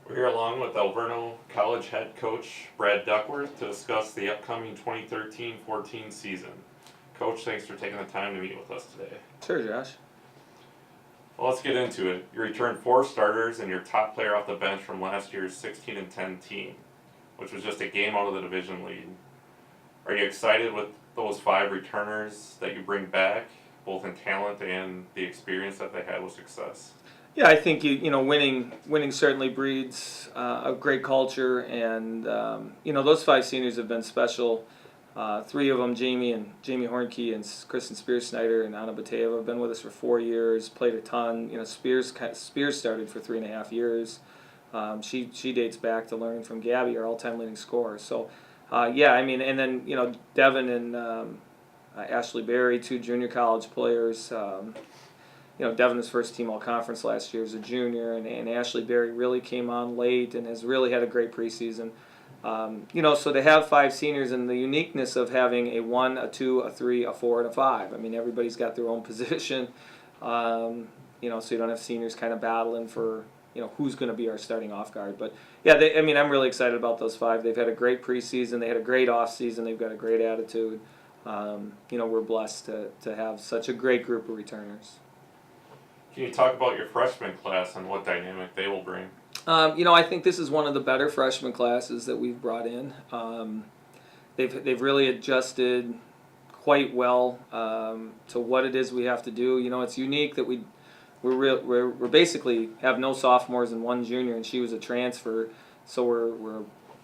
We're here along with Alverno College head coach Brad Duckworth to discuss the upcoming 2013-14 season. Coach, thanks for taking the time to meet with us today. Sure, Josh. Well, let's get into it. You returned 4 starters and your top player off the bench from last year's 16-10 team, which was just a game out of the division lead. Are you excited with those 5 returners that you bring back, both in talent and the experience that they had with success? Yeah, I think winning certainly breeds a great culture, and those 5 seniors have been special. 3 of them, Jamie Hornkey and Kristen Spears Snyder and Anna Bateva, have been with us for 4 years. Played a ton. Spears started for 3.5 years. She dates back to learning from Gabby, our all-time leading scorer. So, and then Devin and Ashley Berry, 2 junior college players. Devin was first team all-conference last year as a junior, and Ashley Berry really came on late and has really had a great preseason. So to have 5 seniors and the uniqueness of having a 1, a 2, a 3, a 4, and a 5. I mean, everybody's got their own position. So you don't have seniors kind of battling for who's going to be our starting off guard. But yeah, I'm really excited about those 5. They've had a great preseason. They had a great off season. They've got a great attitude. We're blessed to have such a great group of returners. Can you talk about your freshman class and what dynamic they will bring? I think this is one of the better freshman classes that we've brought in. They've really adjusted quite well to what it is we have to do. It's unique that we're basically have no sophomores and 1 junior, and she was a transfer, so we're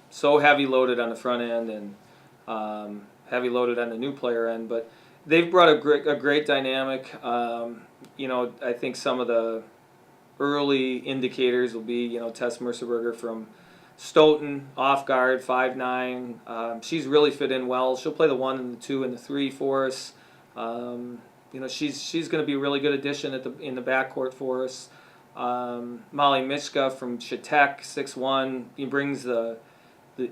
so heavy loaded on the front end and heavy loaded on the new player end. But they've brought a great dynamic. I think some of the early indicators will be, Tess Mercerberger from Stoughton, off guard, 5'9". She's really fit in well. She'll play the 1 and the 2 and the 3 for us. She's going to be a really good addition in the backcourt for us. Molly Mishka from Chautauqua, 6'1". He brings the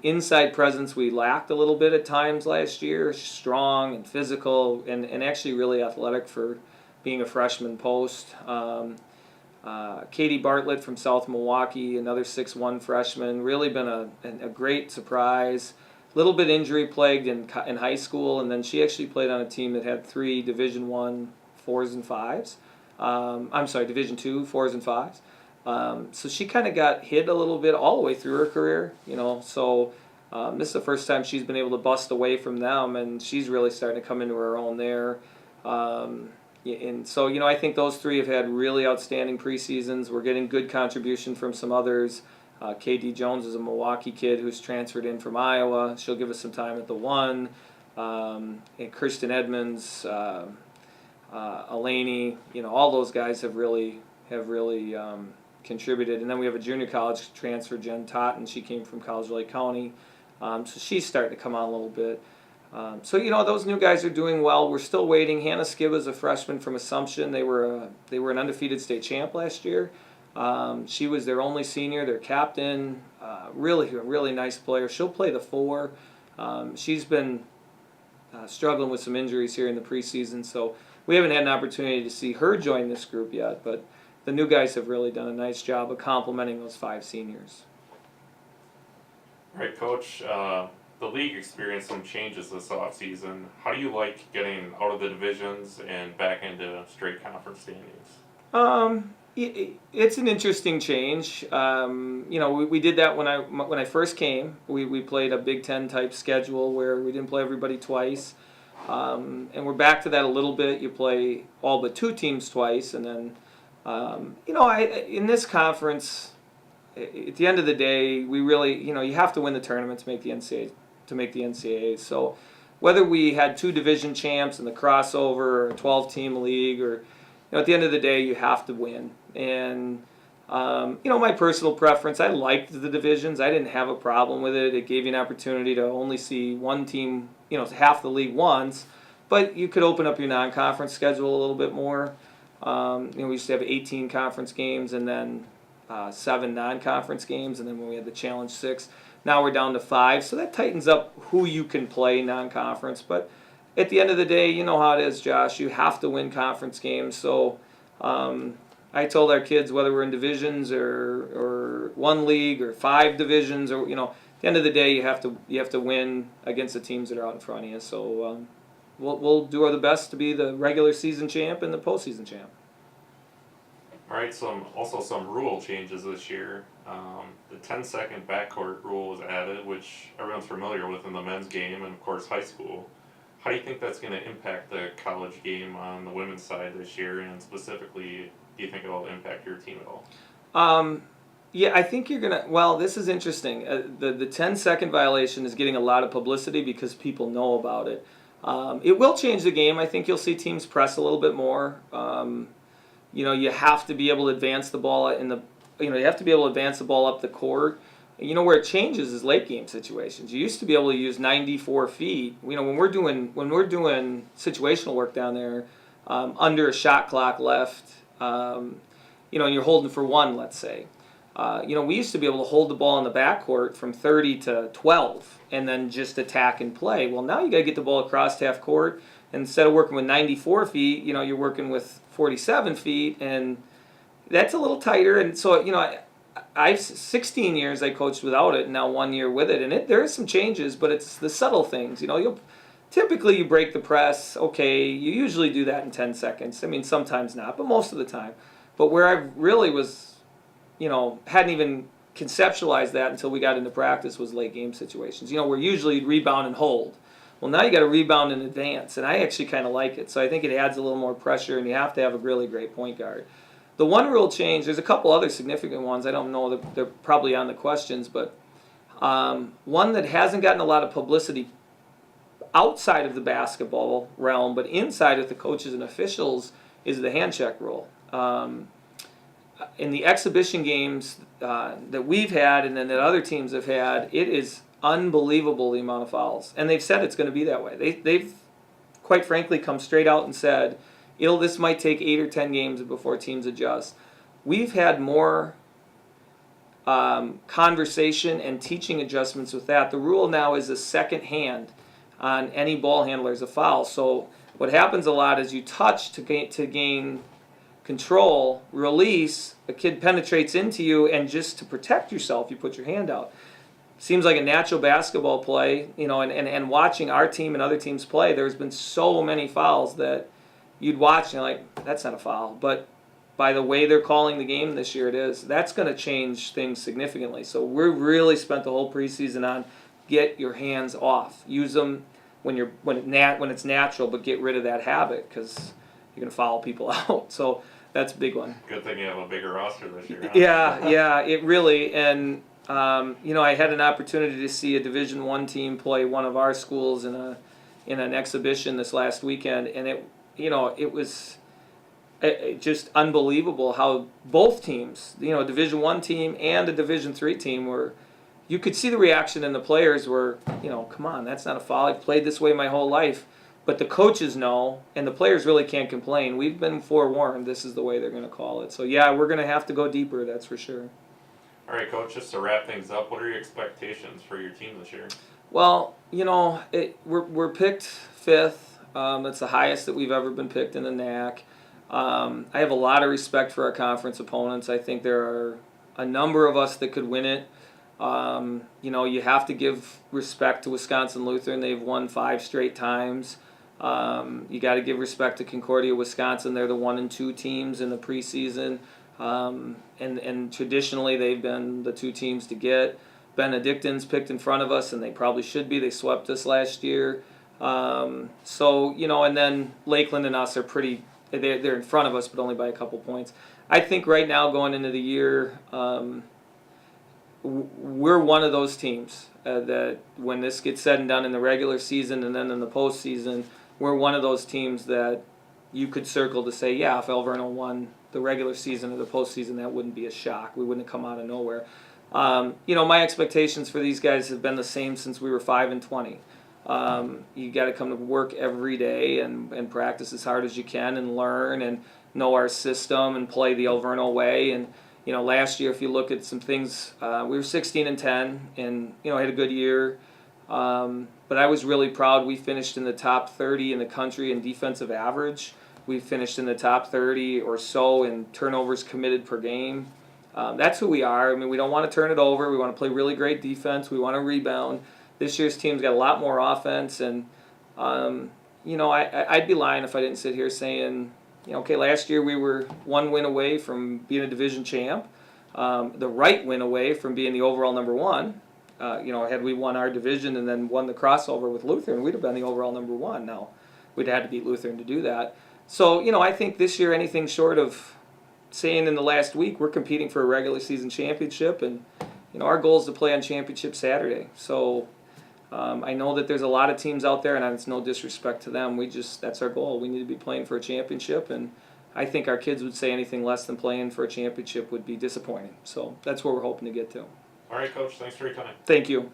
inside presence we lacked a little bit at times last year. She's strong and physical and actually really athletic for being a freshman post. Katie Bartlett from South Milwaukee, another 6'1" freshman, really been a great surprise. A little bit injury plagued in high school, and then she actually played on a team that had 3 Division I 4s and 5s. Division II 4s and 5s. So she kind of got hit a little bit all the way through her career, So this is the first time she's been able to bust away from them, and she's really starting to come into her own there. And so, I think those 3 have had really outstanding preseasons. We're getting good contribution from some others. K.D. Jones is a Milwaukee kid who's transferred in from Iowa. She'll give us some time at the 1. And Kirsten Edmonds, Elaney, all those guys have really contributed. And then we have a junior college transfer, Jen Totten. She came from College Lake County. So she's starting to come on a little bit. Those new guys are doing well. We're still waiting. Hannah Skibb is a freshman from Assumption. They were an undefeated state champ last year. She was their only senior, their captain. Really nice player. She'll play the 4. She's been struggling with some injuries here in the preseason, so we haven't had an opportunity to see her join this group yet. But the new guys have really done a nice job of complementing those 5 seniors. All right, Coach. The league experienced some changes this offseason. How do you like getting out of the divisions and back into straight conference standings? It's an interesting change. We did that when I first came. We played a Big Ten type schedule where we didn't play everybody twice, and we're back to that a little bit. You play all but 2 teams twice, and then in this conference, at the end of the day, we really you have to win the tournament to make the NCAA. So whether we had 2 division champs in the crossover or a 12-team league, or at the end of the day, you have to win. And my personal preference, I liked the divisions. I didn't have a problem with it. It gave you an opportunity to only see 1 team, half the league once, but you could open up your non-conference schedule a little bit more. We used to have 18 conference games and then 7 non-conference games, and then when we had the Challenge 6. Now we're down to 5, so that tightens up who you can play non-conference. But at the end of the day, you know how it is, Josh. You have to win conference games. So I told our kids, whether we're in divisions or one league or 5 divisions, or at the end of the day, you have to win against the teams that are out in front of you. So we'll do our best to be the regular season champ and the postseason champ. All right, some rule changes this year. The 10-second backcourt rule was added, which everyone's familiar with in the men's game and of course high school. How do you think that's going to impact the college game on the women's side this year, and specifically, do you think it'll impact your team at all? Yeah, I think you're gonna. Well, this is interesting. The 10-second violation is getting a lot of publicity because people know about it. It will change the game. I think you'll see teams press a little bit more. You have to be able to advance the ball you have to be able to advance the ball up the court. Where it changes is late game situations. You used to be able to use 94 feet. When we're doing situational work down there, under a shot clock left, and you're holding for 1, let's say. We used to be able to hold the ball in the backcourt from 30 to 12 and then just attack and play. Well, now you got to get the ball across half court. Instead of working with 94 feet, you're working with 47 feet, and that's a little tighter. And so, I've 16 years I coached without it, and now 1 year with it. And there are some changes, but it's the subtle things. Typically you break the press. Okay, you usually do that in 10 seconds. I mean, sometimes not, but most of the time. But where I really was, hadn't even conceptualized that until we got into practice was late game situations. Where usually you'd rebound and hold. Well, now you got to rebound in advance, and I actually kind of like it. So I think it adds a little more pressure, and you have to have a really great point guard. The one rule change, there's a couple other significant ones. I don't know, they're probably on the questions, but one that hasn't gotten a lot of publicity outside of the basketball realm, but inside with the coaches and officials, is the hand check rule. In the exhibition games that we've had and then that other teams have had, it is unbelievable the amount of fouls. And they've said it's going to be that way. They've quite frankly come straight out and said, this might take 8 or 10 games before teams adjust. We've had more conversation and teaching adjustments with that. The rule now is a second hand on any ball handler is a foul. So what happens a lot is you touch to gain control, release, a kid penetrates into you, and just to protect yourself, you put your hand out. Seems like a natural basketball play, and watching our team and other teams play, there's been so many fouls that you'd watch and you're like, that's not a foul. But by the way they're calling the game this year, it is. That's going to change things significantly. So we've really spent the whole preseason on get your hands off. Use them when it's natural, but get rid of that habit because you're going to foul people out. So that's a big one. Good thing you have a bigger roster this year. Huh? Yeah, it really. And I had an opportunity to see a Division I team play one of our schools in an exhibition this last weekend, and it was just unbelievable how both teams, a Division I team and a Division III team, you could see the reaction in the players were, come on, that's not a foul. I've played this way my whole life. But the coaches know, and the players really can't complain. We've been forewarned this is the way they're going to call it. So, yeah, we're going to have to go deeper, that's for sure. All right, Coach, just to wrap things up, what are your expectations for your team this year? Well, we're picked 5th. That's the highest that we've ever been picked in the NAC. I have a lot of respect for our conference opponents. I think there are a number of us that could win it. You have to give respect to Wisconsin Lutheran. They've won 5 straight times. You got to give respect to Concordia, Wisconsin. They're the 1 and 2 teams in the preseason. And traditionally they've been the 2 teams to get. Benedictine's picked in front of us, and they probably should be. They swept us last year. And then Lakeland and us are they're in front of us, but only by a couple points. I think right now going into the year, we're one of those teams that when this gets said and done in the regular season and then in the postseason, we're one of those teams that you could circle to say, yeah, if Alverno won the regular season or the postseason, that wouldn't be a shock. We wouldn't have come out of nowhere. My expectations for these guys have been the same since we were 5 and 20. You got to come to work every day and practice as hard as you can and learn and know our system and play the Alverno way. And last year, if you look at some things, we were 16 and 10, and had a good year. But I was really proud. We finished in the top 30 in the country in defensive average. we finished in the top 30 or so in turnovers committed per game. That's who we are. I mean, we don't want to turn it over. We want to play really great defense. We want to rebound. This year's team's got a lot more offense, and I'd be lying if I didn't sit here saying, okay, last year we were one win away from being a division champ, the right win away from being the overall number one. Had we won our division and then won the crossover with Lutheran, we'd have been the overall number one. Now, we'd had to beat Lutheran to do that. So, I think this year anything short of saying in the last week we're competing for a regular season championship, and our goal is to play on championship Saturday. So I know that there's a lot of teams out there, and it's no disrespect to them. That's our goal. We need to be playing for a championship, and I think our kids would say anything less than playing for a championship would be disappointing. So that's where we're hoping to get to. All right, Coach. Thanks for your time. Thank you.